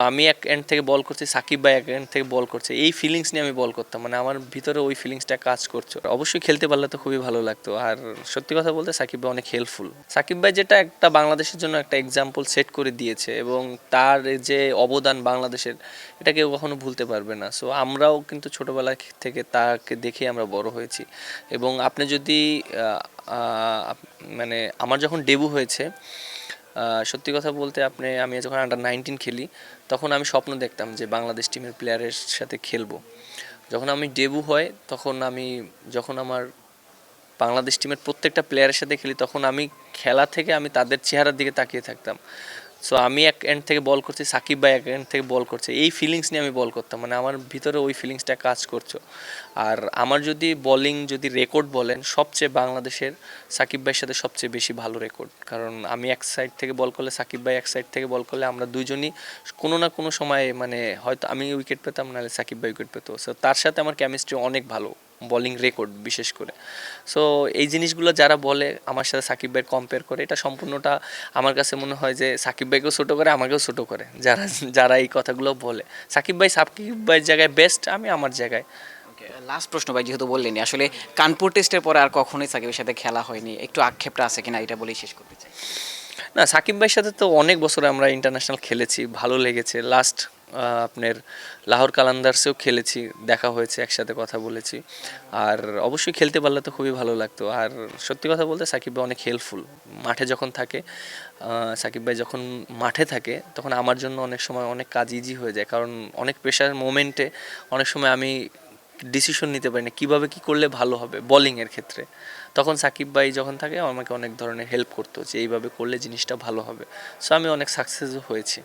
আমি এক এন্ড থেকে বল করছি, সাকিব ভাই এক এন্ড থেকে বল করছে, এই ফিলিংস নিয়ে আমি বল করতাম, মানে আমার ভিতরে ওই ফিলিংসটা কাজ করছে। অবশ্যই খেলতে পারলে তো খুবই ভালো লাগতো। আর সত্যি কথা বলতে সাকিব ভাই অনেক হেল্পফুল। সাকিব ভাই যেটা একটা বাংলাদেশের জন্য একটা এক্সাম্পল সেট করে দিয়েছে, এবং তার যে অবদান বাংলাদেশের, এটা কেউ কখনো ভুলতে পারবে না। সো আমরাও কিন্তু ছোটোবেলা থেকে তাকে দেখে আমরা বড় হয়েছি। এবং আপনি যদি মানে আমার যখন ডেবু হয়েছে, সত্যি কথা বলতে আমি যখন আন্ডার 19 খেলি, তখন আমি স্বপ্ন দেখতাম যে বাংলাদেশ টিমের প্লেয়ারের সাথে খেলবো। যখন আমি ডেবু হয়, যখন আমার বাংলাদেশ টিমের প্রত্যেকটা প্লেয়ারের সাথে খেলি, তখন আমি খেলা থেকে আমি তাদের চেহারার দিকে তাকিয়ে থাকতাম। সো আমি এক এন্ড থেকে বল করছি, সাকিব ভাই এক এন্ড থেকে বল করছে, এই ফিলিংস নিয়ে আমি বল করতাম, মানে আমার ভিতরে ওই ফিলিংসটা কাজ করছে। আর আমার যদি রেকর্ড বলেন, সবচেয়ে বাংলাদেশের সাকিব ভাইয়ের সাথে সবচেয়ে বেশি ভালো রেকর্ড। কারণ আমি এক সাইড থেকে বল করলে, সাকিব ভাই এক সাইড থেকে বল করলে, আমরা দুইজনই কোনো না কোনো সময়ে, মানে হয়তো আমি উইকেট পেতাম, নাহলে সাকিব ভাই উইকেট পেতো। সো তার সাথে আমার কেমিস্ট্রি অনেক ভালো, বলিং রেকর্ড বিশেষ করে। সো এই জিনিসগুলো যারা বলে আমার সাথে সাকিব ভাইয়ের কম্পেয়ার করে, এটা সম্পূর্ণটা আমার কাছে মনে হয় যে সাকিব ভাইকেও ছোটো করে, আমাকেও ছোটো করে, যারা এই কথাগুলো বলে। সাকিব ভাই জায়গায় বেস্ট, আমি আমার জায়গায়। লাস্ট প্রশ্ন ভাই, যেহেতু বললেনি আসলে কানপুর টেস্টের পরে আর কখনোই সাকিবের সাথে খেলা হয়নি, একটু আক্ষেপটা আছে কিনা এটা বলেই শেষ করতে চাই। না, সাকিব ভাইয়ের সাথে তো অনেক বছর আমরা ইন্টারন্যাশনাল খেলেছি, ভালো লেগেছে। লাস্ট আপনার লাহোর কালান্দার্সেও খেলেছি, দেখা হয়েছে, একসাথে কথা বলেছি। আর অবশ্যই খেলতে পারলে তো খুবই ভালো লাগতো। আর সত্যি কথা বলতে সাকিব ভাই অনেক হেল্পফুল মাঠে যখন থাকে। সাকিব ভাই যখন মাঠে থাকে, তখন আমার জন্য অনেক সময় অনেক কাজ ইজি হয়ে যায়, কারণ অনেক প্রেশার মোমেন্টে অনেক সময় আমি ডিসিশন নিতে পারি না কীভাবে কী করলে ভালো হবে বলিংয়ের ক্ষেত্রে। তখন সাকিব ভাই যখন থাকে, আমাকে অনেক ধরনের হেল্প করতো যে এইভাবে করলে জিনিসটা ভালো হবে। সো আমি অনেক সাকসেসও হয়েছি।